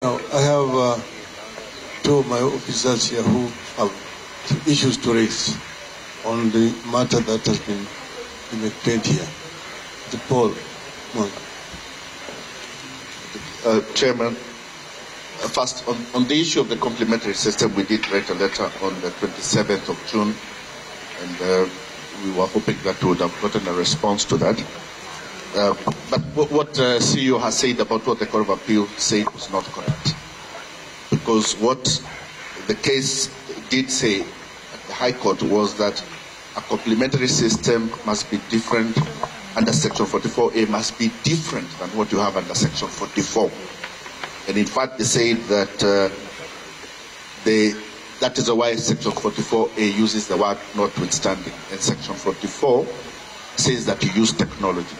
Now, I have two of my officers here who have issues to raise on the matter that has been explained here. Paul. Chairman, first, on the issue of the complementary system, we did write a letter on the 27th of June, and we were hoping that we would have gotten a response to that. But what CEO has said about what the Court of Appeal said was not correct. Because what the case did say at the High Court was that a complementary system must be different under Section 44A, must be different than what you have under Section 44. And in fact, they said that that is why Section 44A uses the word notwithstanding. And Section 44 says that you use technology.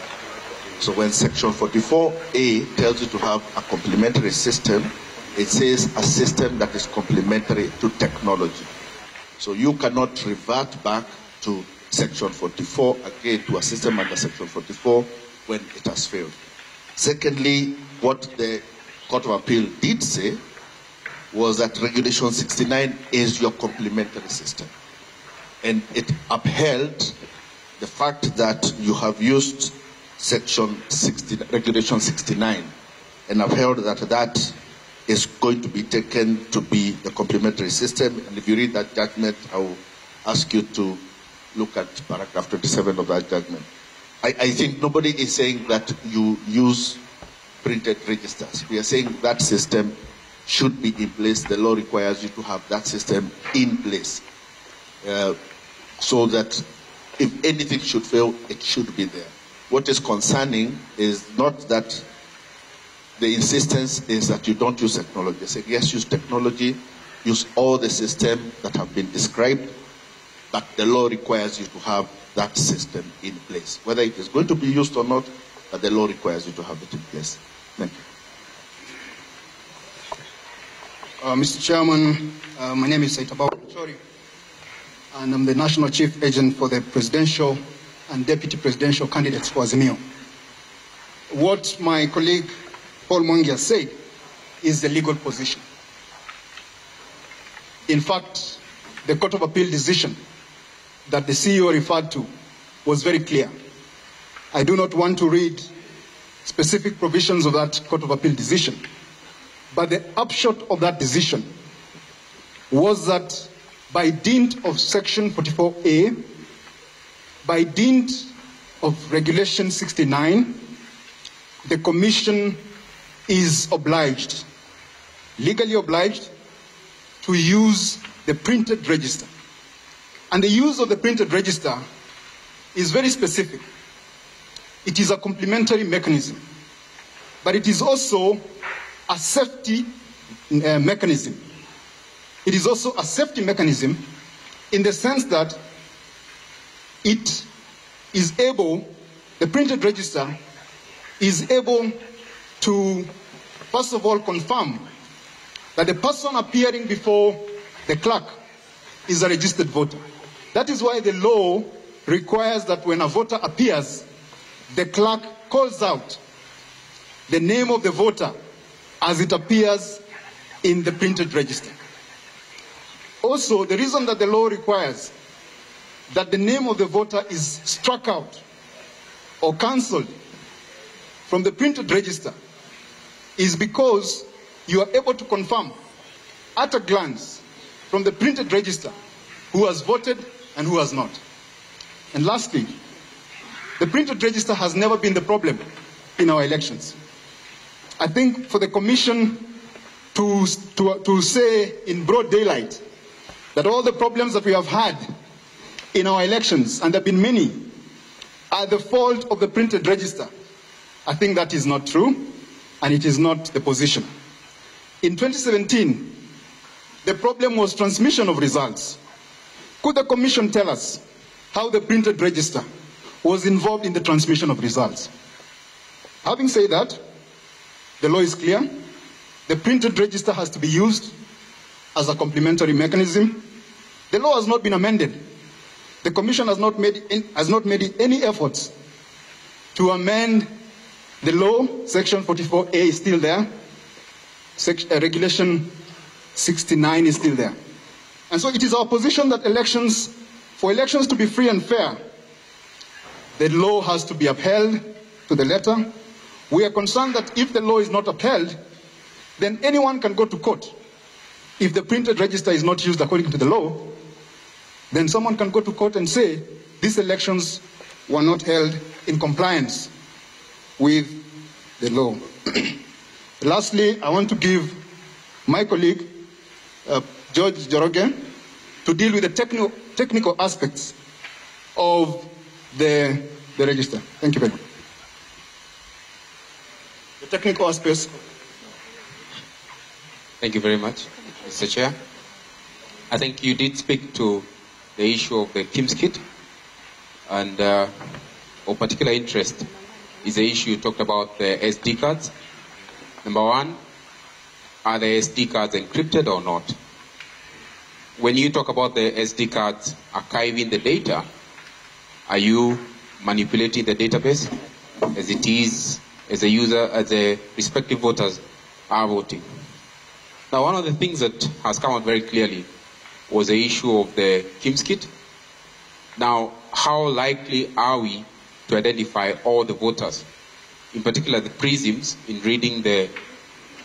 So when Section 44A tells you to have a complementary system, it says a system that is complementary to technology. So you cannot revert back to Section 44 again to a system under Section 44 when it has failed. Secondly, what the Court of Appeal did say was that Regulation 69 is your complementary system. And it upheld the fact that you have used Regulation 69, and upheld that that is going to be taken to be the complementary system. And if you read that judgment, I will ask you to look at paragraph 27 of that judgment. I think nobody is saying that you use printed registers. We are saying that system should be in place. The law requires you to have that system in place so that if anything should fail, it should be there. What is concerning is not that the insistence is that you don't use technology. They say, yes, use technology, use all the systems that have been described, but the law requires you to have that system in place. Whether it is going to be used or not, but the law requires you to have it in place. Thank you. Mr. Chairman, my name is Saitabao Chori, and I'm the National Chief Agent for the Presidential and Deputy Presidential candidates for Azimio. What my colleague Paul Mwangi has said is the legal position. In fact, the Court of Appeal decision that the CEO referred to was very clear. I do not want to read specific provisions of that Court of Appeal decision, but the upshot of that decision was that by dint of Section 44A, by dint of Regulation 69, the Commission is obliged, legally obliged, to use the printed register. And the use of the printed register is very specific. It is a complementary mechanism, but it is also a safety mechanism. It is also a safety mechanism in the sense that it is able, the printed register is able to, first of all, confirm that the person appearing before the clerk is a registered voter. That is why the law requires that when a voter appears, the clerk calls out the name of the voter as it appears in the printed register. Also, the reason that the law requires that the name of the voter is struck out or cancelled from the printed register is because you are able to confirm at a glance from the printed register who has voted and who has not. And lastly, the printed register has never been the problem in our elections. I think for the Commission to say in broad daylight that all the problems that we have had in our elections, and there have been many, are the fault of the printed register, I think that is not true, and it is not the position. In 2017, the problem was transmission of results. Could the Commission tell us how the printed register was involved in the transmission of results? Having said that, the law is clear. The printed register has to be used as a complementary mechanism. The law has not been amended. The Commission has not made any efforts to amend the law. Section 44A is still there. Regulation 69 is still there. And so it is our position that for elections to be free and fair, the law has to be upheld to the letter. We are concerned that if the law is not upheld, then anyone can go to court. If the printed register is not used according to the law, then someone can go to court and say these elections were not held in compliance with the law. Lastly, I want to give my colleague, George Joroge, to deal with the technical aspects of the register. Thank you very much. The technical aspects. Thank you very much, Mr. Chair. I think you did speak to the issue of the KIMS kit, and of particular interest is the issue you talked about, the SD cards. Number one, are the SD cards encrypted or not? When you talk about the SD cards archiving the data, are you manipulating the database as it is, as a user, as the respective voters are voting? Now, one of the things that has come out very clearly was the issue of the KIMS kit. Now, how likely are we to identify all the voters, in particular the prisms, in reading the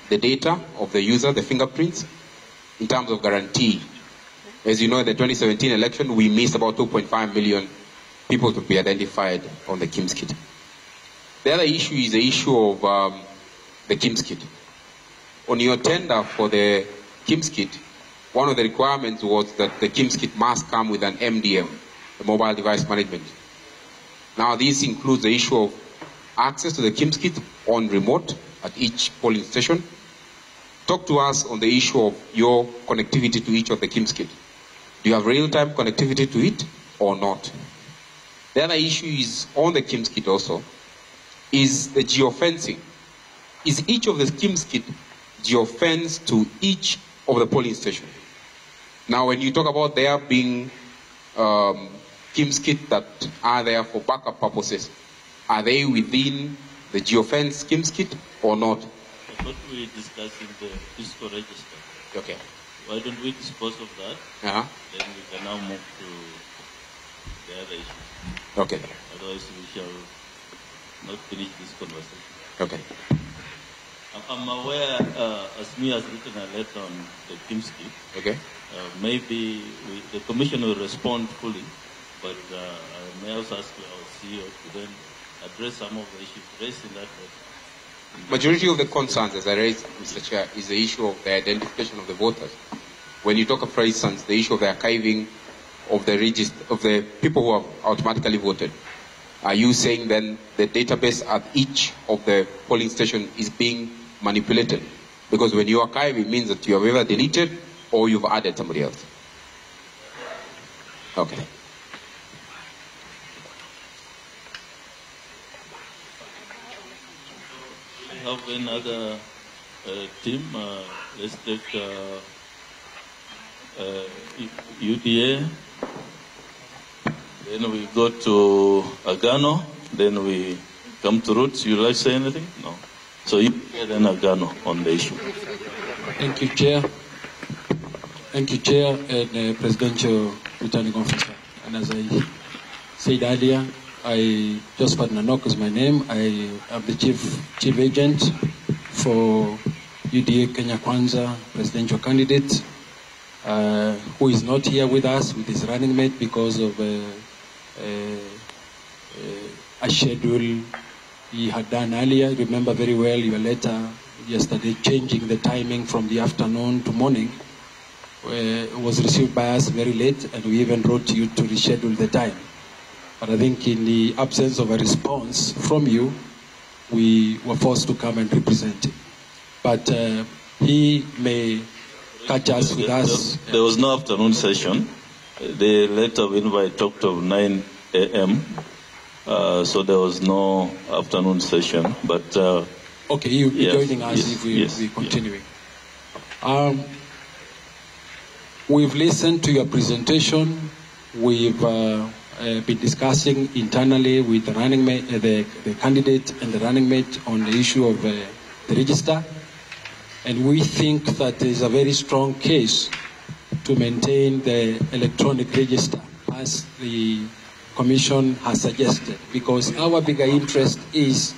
data of the user, the fingerprints, in terms of guarantee? As you know, in the 2017 election, we missed about 2.5 million people to be identified on the KIMS kit. The other issue is the issue of the KIMS kit. On your tender for the KIMS kit, one of the requirements was that the KIMS kit must come with an MDM, the mobile device management. Now, this includes the issue of access to the KIMS kit on remote at each polling station. Talk to us on the issue of your connectivity to each of the KIMS kit. Do you have real-time connectivity to it or not? The other issue is on the KIMS kit also, is the geofencing. Is each of the KIMS kit geofenced to each of the polling stations? Now, when you talk about there being KIMS kit that are there for backup purposes, are they within the geofence KIMS kit or not? I thought we discussed in the physical register. Okay. Why don't we dispose of that? Then we can now move to the other issue. Okay. Otherwise, we shall not finish this conversation. Okay. I'm aware Azimio has written a letter on the KIMS kit. Okay. Maybe the Commission will respond fully, but I may also ask our CEO to then address some of the issues raised in that letter. Majority of the concerns, as I raised, Mr. Chair, is the issue of the identification of the voters. When you talk of, for instance, the issue of the archiving of the register of the people who have automatically voted, are you saying then the database at each of the polling station is being manipulated? Because when you archive, it means that you have either deleted or you've added somebody else. Okay. We have another team. Let's take UDA. Then we go to Agano. Then we come to Roots. You like to say anything? No. So UDA then Agano on the issue. Thank you, Chair. Thank you, Chair and Presidential Returning Officer. And as I said earlier, Josephat Nanok is my name. I am the chief agent for UDA Kenya Kwanza presidential candidate, who is not here with us with his running mate because of a schedule he had done earlier. Remember very well your letter yesterday changing the timing from the afternoon to morning. It was received by us very late, and we even wrote to you to reschedule the time. But I think in the absence of a response from you, we were forced to come and represent him. But he may catch us with us. There was no afternoon session. The letter of invite talked of 9 a.m., so there was no afternoon session. But okay, you'll be joining us if we're continuing. We've listened to your presentation. We've been discussing internally with the running mate, the candidate and the running mate on the issue of the register. And we think that there is a very strong case to maintain the electronic register as the Commission has suggested, because our bigger interest is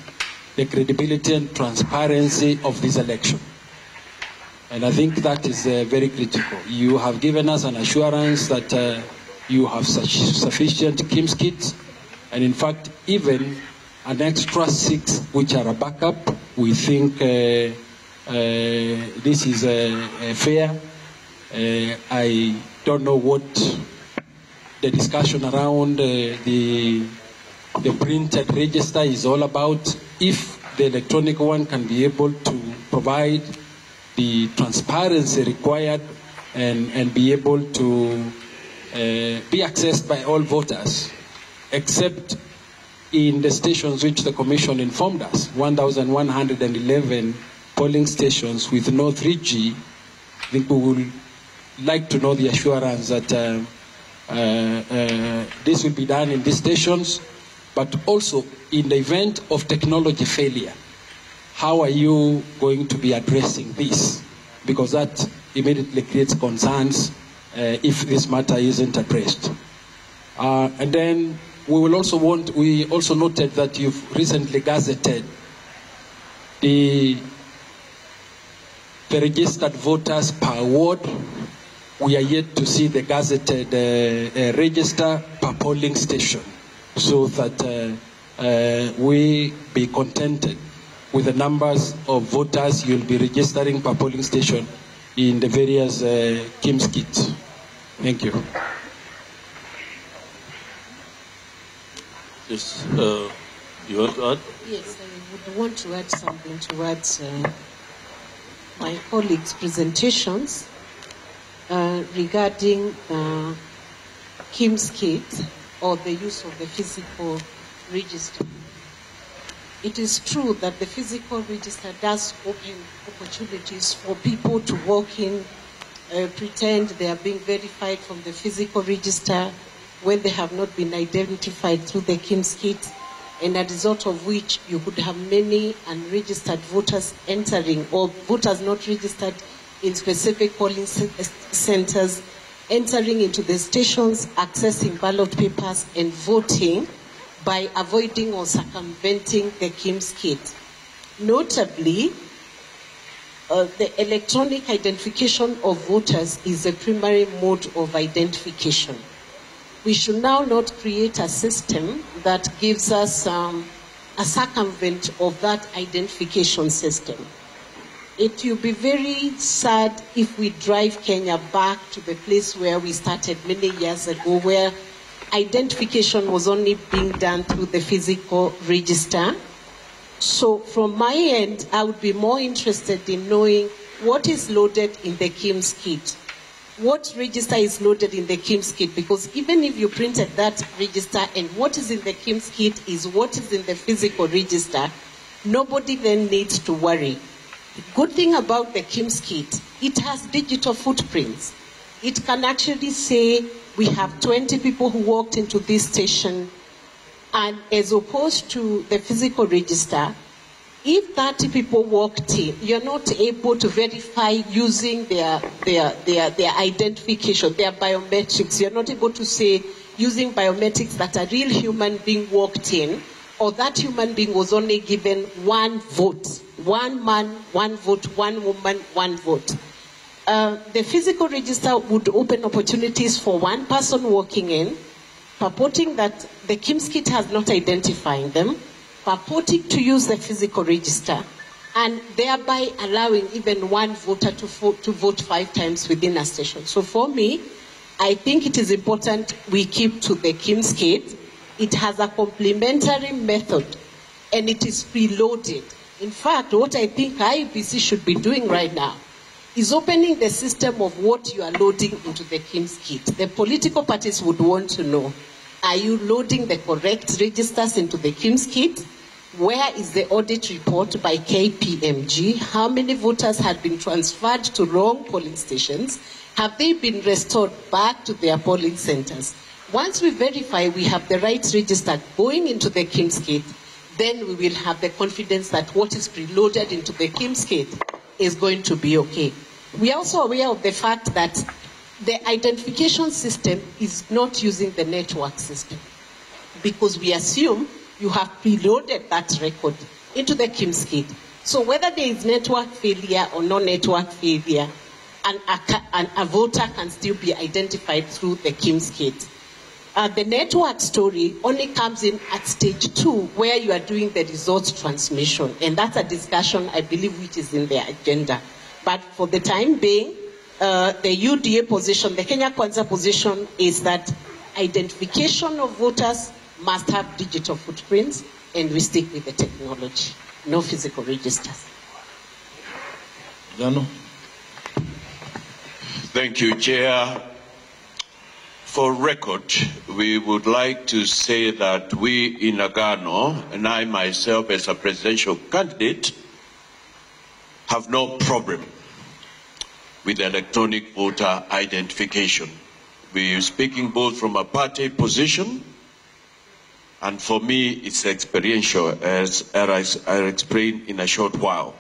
the credibility and transparency of this election. And I think that is very critical. You have given us an assurance that you have sufficient KIMS kits, and in fact, even an extra 6 which are a backup. We think this is fair. I don't know what the discussion around the printed register is all about. If the electronic one can be able to provide the transparency required and be able to be accessed by all voters, except in the stations which the Commission informed us, 1,111 polling stations with no 3G, I think we would like to know the assurance that this will be done in these stations, but also in the event of technology failure, how are you going to be addressing this? Because that immediately creates concerns if this matter isn't addressed. And then we also noted that you've recently gazetted the registered voters per ward. We are yet to see the gazetted register per polling station, so that we be contented with the numbers of voters you'll be registering per polling station in the various KIMS kits. Thank you. Yes, you want to add? Yes, I would want to add something towards my colleagues' presentations regarding KIMS kit or the use of the physical register. It is true that the physical register does open opportunities for people to walk in, pretend they are being verified from the physical register when they have not been identified through the KIMS kit, and as a result of which you could have many unregistered voters entering, or voters not registered in specific polling centers, entering into the stations, accessing ballot papers, and voting by avoiding or circumventing the KIMS kit. Notably, the electronic identification of voters is the primary mode of identification. We should now not create a system that gives us a circumvent of that identification system. It will be very sad if we drive Kenya back to the place where we started many years ago, where identification was only being done through the physical register. So from my end, I would be more interested in knowing what is loaded in the KIMS kit. What register is loaded in the KIMS kit? Because even if you printed that register and what is in the KIMS kit is what is in the physical register, nobody then needs to worry. The good thing about the KIMS kit, it has digital footprints. It can actually say we have 20 people who walked into this station, and as opposed to the physical register, if 30 people walked in, you're not able to verify using their identification, their biometrics. You're not able to say using biometrics that a real human being walked in, or that human being was only given one vote. One man, one vote, one woman, one vote. The physical register would open opportunities for one person walking in, purporting that the KIMS kit has not identified them, purporting to use the physical register, and thereby allowing even one voter to vote 5 times within a station. So for me, I think it is important we keep to the KIMS kit. It has a complementary method, and it is preloaded. In fact, what I think IEBC should be doing right now is opening the system of what you are loading into the KIMS kit. The political parties would want to know, are you loading the correct registers into the KIMS kit? Where is the audit report by KPMG? How many voters had been transferred to wrong polling stations? Have they been restored back to their polling centers? Once we verify we have the right register going into the KIMS kit, then we will have the confidence that what is preloaded into the KIMS kit is going to be okay. We are also aware of the fact that the identification system is not using the network system, because we assume you have preloaded that record into the KIMS kit. So whether there is network failure or no network failure, a voter can still be identified through the KIMS kit. The network story only comes in at stage 2, where you are doing the results transmission. And that's a discussion, I believe, which is in the agenda. But for the time being, the UDA position, the Kenya Kwanza position, is that identification of voters must have digital footprints, and we stick with the technology, no physical registers. Agano. Thank you, Chair. For record, we would like to say that we in Agano, and I myself as a presidential candidate, have no problem with electronic voter identification. We are speaking both from a party position, and for me it's experiential, as I'll explain in a short while.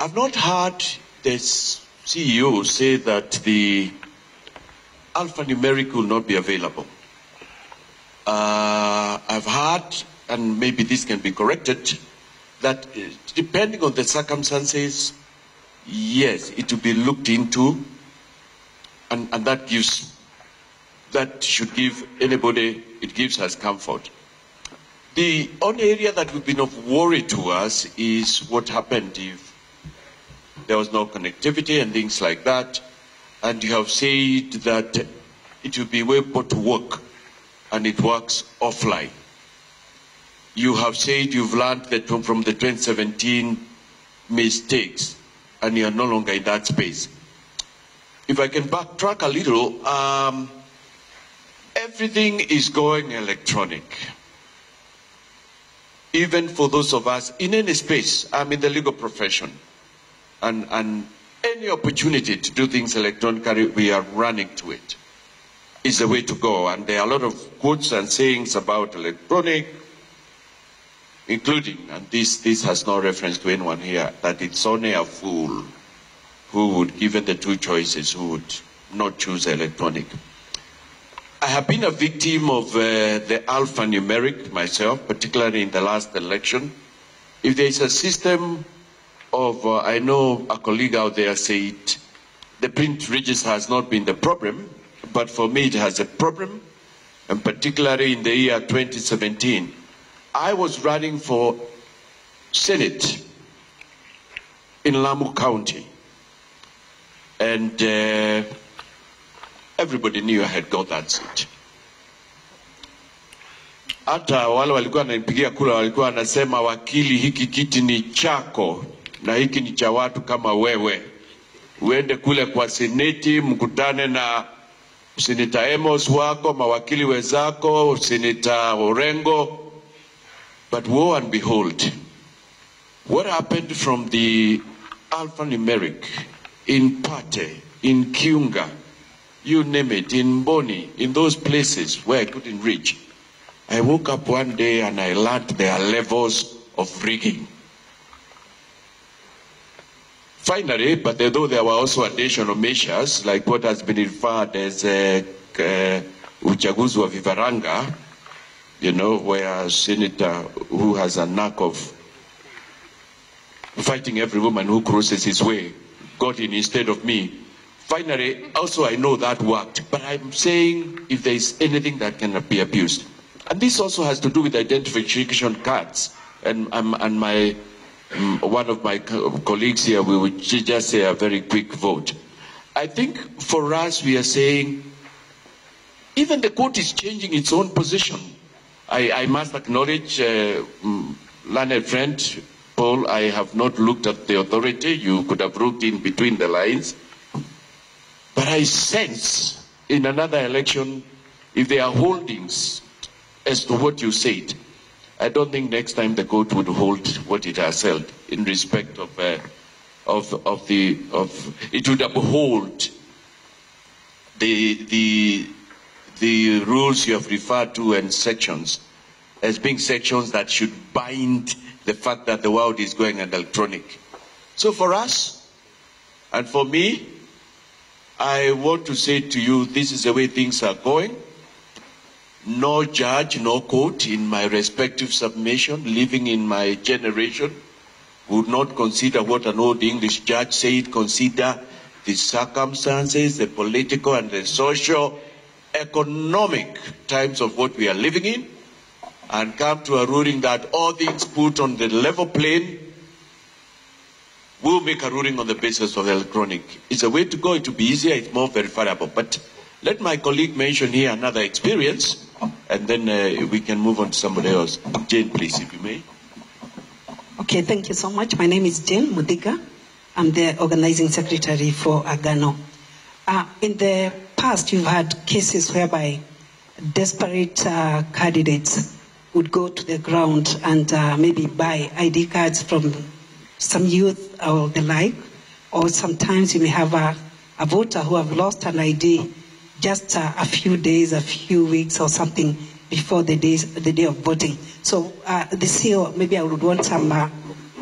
I've not heard the CEO say that the alphanumeric will not be available. I've heard, and maybe this can be corrected, that depending on the circumstances, yes, it will be looked into, and that should give anybody, it gives us comfort. The only area that would be of worry to us is what happened if there was no connectivity and things like that. And you have said that it will be able to work, and it works offline. You have said you've learned that from the 2017 mistakes, and you are no longer in that space. If I can backtrack a little, everything is going electronic. Even for those of us in any space, I'm in the legal profession, and any opportunity to do things electronically, we are running to it. It's the way to go. And there are a lot of quotes and sayings about electronic, including, and this has no reference to anyone here, that it's only a fool who would, given the two choices, who would not choose electronic. I have been a victim of the alphanumeric myself, particularly in the last election. If there is a system of, I know a colleague out there said, the print register has not been the problem, but for me it has a problem, and particularly in the year 2017. I was running for Senate in Lamu County, and everybody knew I had got that seat. Hata wale walikuwa wananipigia kura walikuwa wanasema, wakili, hiki kiti ni chako na hiki ni cha watu kama wewe. Uende kule kwa seneti, mkutane na Seneta Emos wako, mawakili wezako, Seneta Orengo. But woe and behold, what happened from the alphanumeric in Pate, in Kiunga, you name it, in Boni, in those places where I couldn't reach. I woke up one day and I learned there are levels of rigging. Finally, but though there were also additional measures, like what has been referred as uchaguzi wa vifaranga, you know, where a senator who has a knack of fighting every woman who crosses his way got in instead of me. Finally, also I know that worked, but I'm saying if there is anything that cannot be abused. And this also has to do with identification cards. And one of my colleagues here, we would just say a very quick vote. I think for us, we are saying, even the court is changing its own position. I must acknowledge, learned friend, Paul, I have not looked at the authority. You could have looked in between the lines. But I sense in another election, if there are holdings as to what you said, I don't think next time the court would hold what it has held in respect of it would uphold the rules you have referred to and sections as being sections that should bind the fact that the world is going electronic. So for us, and for me, I want to say to you, this is the way things are going. No judge, no court in my respective submission, living in my generation, would not consider what an old English judge said, consider the circumstances, the political and the social, economic times of what we are living in, and come to a ruling that all things put on the level plane, we'll make a ruling on the basis of electronic. It's a way to go. It will be easier. It's more verifiable. But let my colleague mention here another experience, and then we can move on to somebody else. Jane, please, if you may. Okay, thank you so much. My name is Jane Mudiga. I'm the organizing secretary for Agano. In the past, you've had cases whereby desperate candidates would go to the ground and maybe buy ID cards from some youth or the like, or sometimes you may have a voter who have lost an ID just a few days, a few weeks or something before the day of voting. So the CEO, maybe I would want some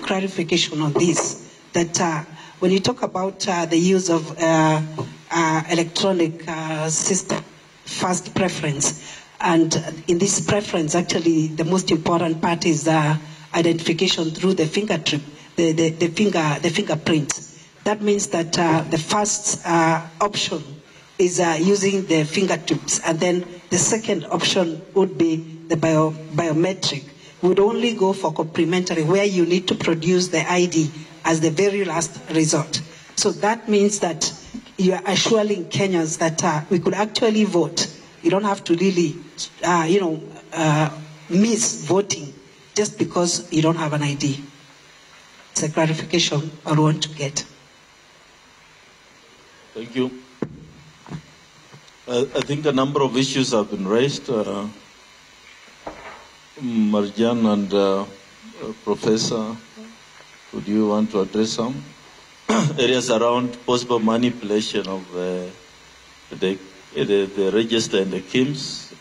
clarification on this, that when you talk about the use of electronic system, first preference, and in this preference, actually, the most important part is identification through the fingerprint. The fingerprint. That means that the first option is using the fingertips, and then the second option would be the biometric. Would only go for complementary, where you need to produce the ID as the very last resort. So that means that you are assuring Kenyans that we could actually vote. You don't have to really, miss voting just because you don't have an ID. It's a clarification I want to get. Thank you. I think a number of issues have been raised. Marjan and Professor, would you want to address some areas around possible manipulation of the register and the KIMS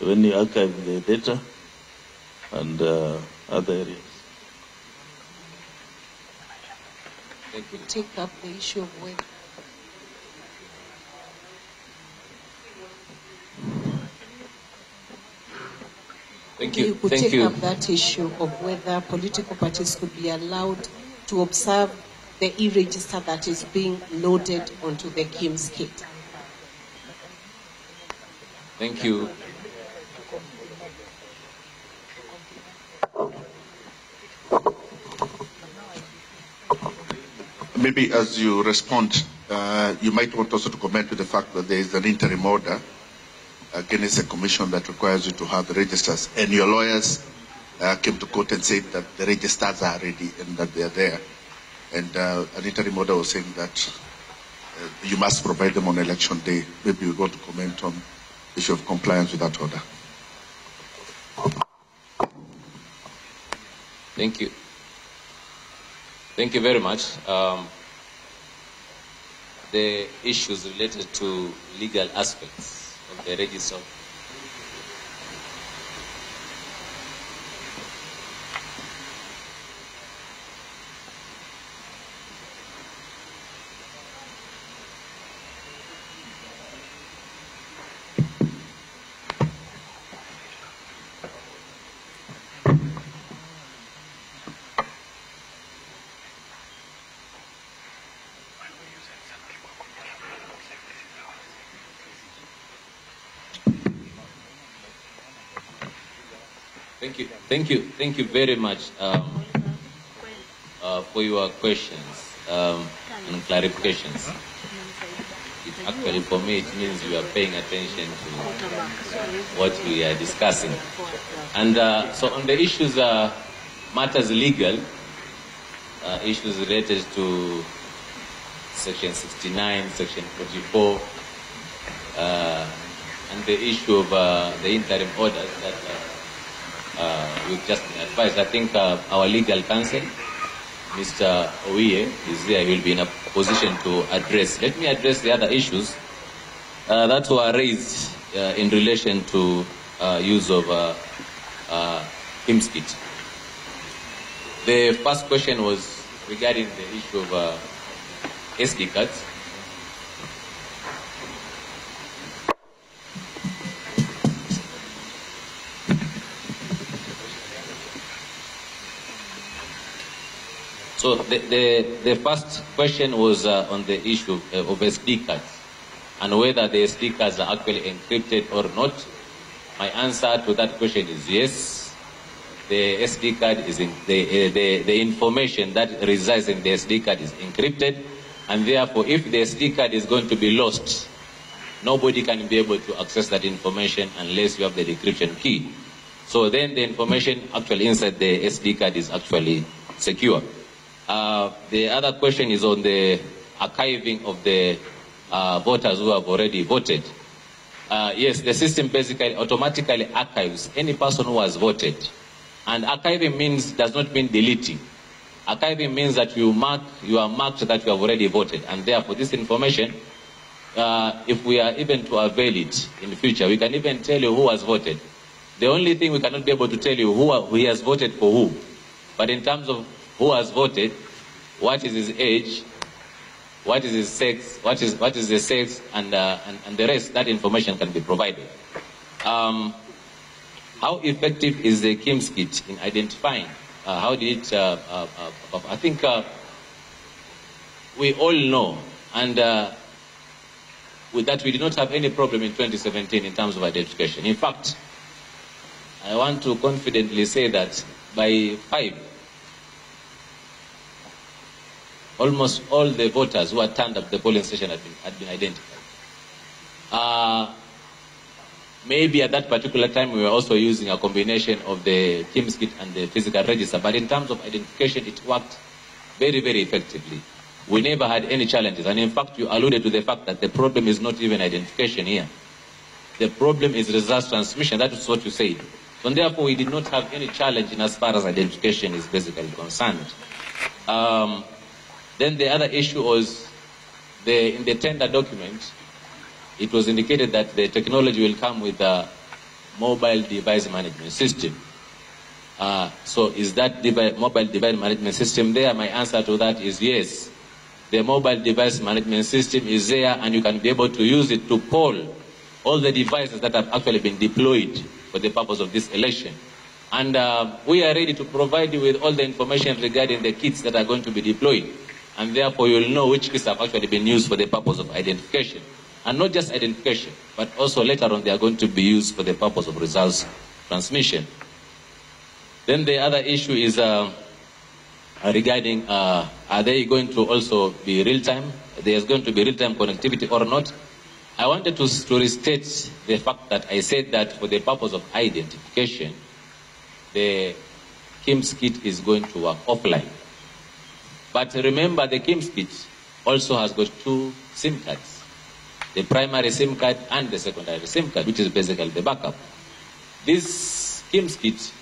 when you archive the data and other areas? They could take up the issue of whether you could take up that issue of whether political parties could be allowed to observe the e-register that is being loaded onto the KIMS kit. Thank you. Maybe as you respond, you might want also to comment to the fact that there is an interim order against a commission that requires you to have the registers. And your lawyers came to court and said that the registers are ready and that they are there. And an interim order was saying that you must provide them on election day. Maybe you want to comment on the issue of compliance with that order. Thank you. Thank you very much. The issues related to legal aspects of the register. Thank you very much for your questions and clarifications. Actually, for me, it means you are paying attention to what we are discussing. And so on the issues, matters legal, issues related to Section 69, Section 44, and the issue of the interim orders that we've just been advised. I think our legal counsel, Mr. Owiye, is here. He will be in a position to address. Let me address the other issues that were raised in relation to use of KIMS kit. The first question was regarding the issue of SD cards. So the first question was on the issue of SD cards and whether the SD cards are actually encrypted or not. My answer to that question is yes. The SD card is the information that resides in the SD card is encrypted, and therefore if the SD card is going to be lost, nobody can be able to access that information unless you have the decryption key. So then the information actually inside the SD card is actually secure. The other question is on the archiving of the voters who have already voted. Yes, the system basically automatically archives any person who has voted. And archiving does not mean deleting. Archiving means that you are marked that you have already voted. And therefore this information, if we are even to avail it in the future, we can even tell you who has voted. The only thing we cannot be able to tell you who he has voted for who. But in terms of who has voted, what is his age, what is his sex, what is the sex, and the rest, that information can be provided. How effective is the KIMS kit in identifying? How did it, I think we all know, and with that we did not have any problem in 2017 in terms of identification. In fact, I want to confidently say that by 5, almost all the voters who had turned up the polling station had been identified. Maybe at that particular time we were also using a combination of the KIMS kit and the physical register, but in terms of identification it worked very, very effectively. We never had any challenges, and in fact you alluded to the fact that the problem is not even identification here. The problem is results transmission. That is what you said. So therefore we did not have any challenge in as far as identification is basically concerned. Then the other issue was in the tender document, it was indicated that the technology will come with a mobile device management system. So is that mobile device management system there? My answer to that is yes. The mobile device management system is there, and you can be able to use it to poll all the devices that have actually been deployed for the purpose of this election. And we are ready to provide you with all the information regarding the kits that are going to be deployed. And therefore you'll know which kits have actually been used for the purpose of identification. And not just identification, but also later on they are going to be used for the purpose of results transmission. Then the other issue is regarding, are they going to also be real-time? There's going to be real-time connectivity or not? I wanted to restate the fact that I said that for the purpose of identification, the KIMS kit is going to work offline. But remember, the KIMS kit also has got 2 SIM cards. The primary SIM card and the secondary SIM card, which is basically the backup. This KIMS kit,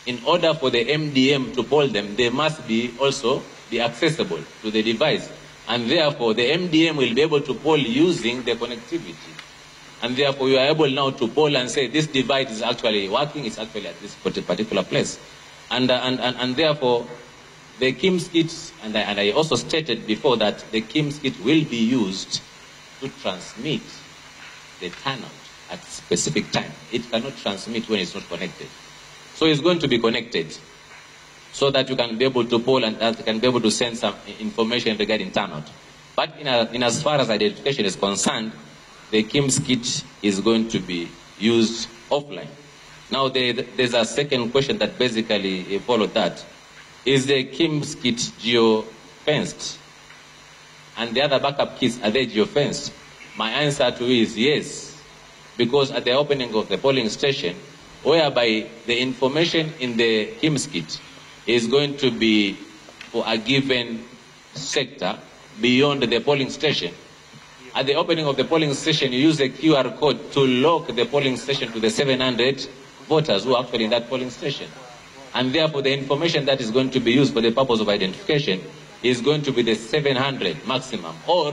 in order for the MDM to poll them, they must also be accessible to the device. And therefore, the MDM will be able to poll using the connectivity. And therefore, you are able now to poll and say, this device is actually working, it's actually at this particular place. And therefore, the KIMS kit, and I also stated before that the KIMS kit will be used to transmit the turnout at a specific time. It cannot transmit when it's not connected. So it's going to be connected so that you can be able to poll and that you can be able to send some information regarding turnout. But in as far as identification is concerned, the KIMS kit is going to be used offline. Now there's a second question that basically followed that. Is the KIMS kit geo-fenced? And the other backup kits, are they geo-fenced? My answer to it is yes. Because at the opening of the polling station, whereby the information in the KIMS kit is going to be for a given sector beyond the polling station. At the opening of the polling station, you use a QR code to lock the polling station to the 700 voters who are actually in that polling station. And therefore, the information that is going to be used for the purpose of identification is going to be the 700 maximum, or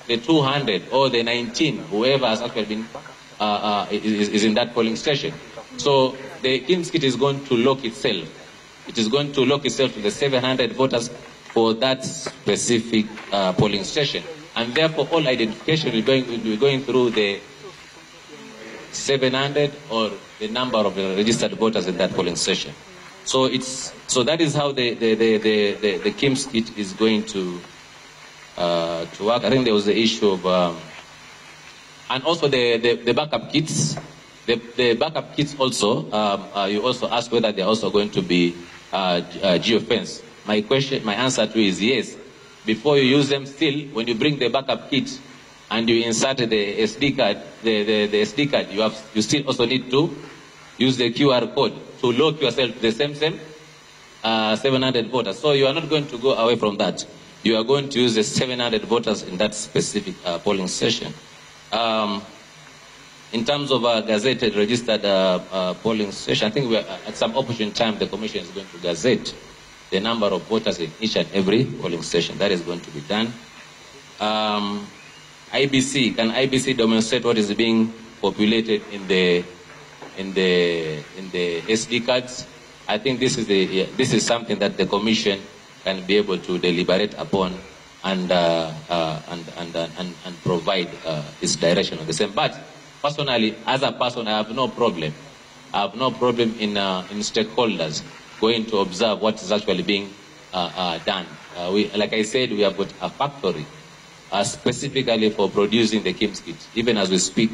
the 200, or the 19, whoever has actually been is in that polling station. So the KIMS kit is going to lock itself. It is going to lock itself to the 700 voters for that specific polling station. And therefore, all identification will be going through the 700 or the number of registered voters in that polling station. So that is how the KIMS kit is going to work. I think there was the issue of and also the backup kits. The backup kits also, you also asked whether they're also going to be geofenced. My answer to is yes. Before you use them, still, when you bring the backup kit and you insert the SD card, the SD card, you still also need to use the QR code to lock yourself to the same 700 voters. So you are not going to go away from that. You are going to use the 700 voters in that specific polling station. In terms of a gazetted registered polling station, I think at some opportune time the Commission is going to gazette the number of voters in each and every polling station. That is going to be done. IBC, can IBC demonstrate what is being populated in the SD cards? I think this is something that the Commission can be able to deliberate upon and provide its direction on the same. But personally, as a person, I have no problem. I have no problem in stakeholders going to observe what is actually being done. Like I said, we have got a factory specifically for producing the KIMS kit. Even as we speak,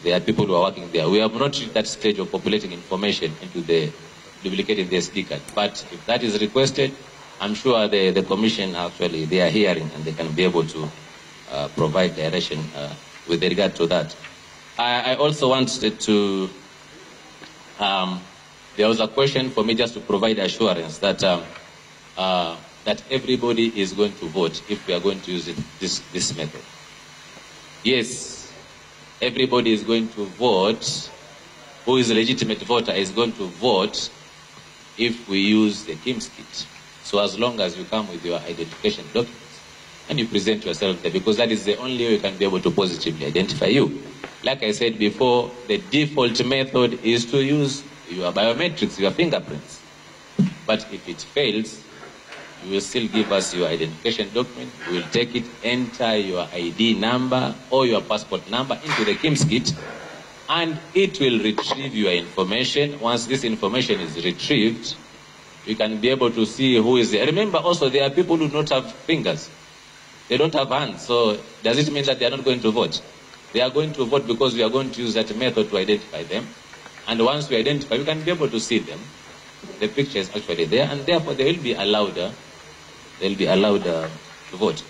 there are people who are working there. We have not reached that stage of populating information into the duplicating the SD card. But if that is requested, I'm sure the Commission actually, they are hearing and they can be able to provide direction with regard to that. I also wanted to, there was a question for me just to provide assurance that that everybody is going to vote if we are going to use this method. Yes, everybody is going to vote. Who is a legitimate voter is going to vote if we use the KIMS kit. So as long as you come with your identification documents and you present yourself there, because that is the only way we can be able to positively identify you. Like I said before, the default method is to use your biometrics, your fingerprints. But if it fails, you will still give us your identification document. We will take it, enter your ID number or your passport number into the KIMS kit, and it will retrieve your information. Once this information is retrieved, you can be able to see who is there. Remember also, there are people who don't have fingers. They don't have hands. So does it mean that they are not going to vote? They are going to vote because we are going to use that method to identify them. And once we identify, we can be able to see them. The picture is actually there, and therefore they will be allowed. To vote.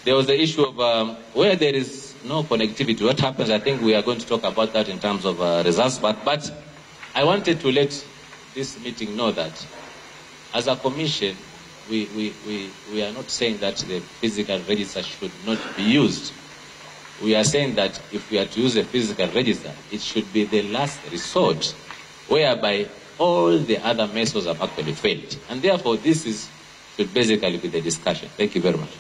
There was the issue of where there is no connectivity. What happens? I think we are going to talk about that in terms of results. But I wanted to let this meeting know that as a commission, we are not saying that the physical register should not be used. We are saying that if we are to use a physical register, it should be the last resort, whereby all the other methods have actually failed. And therefore, this should basically be the discussion. Thank you very much.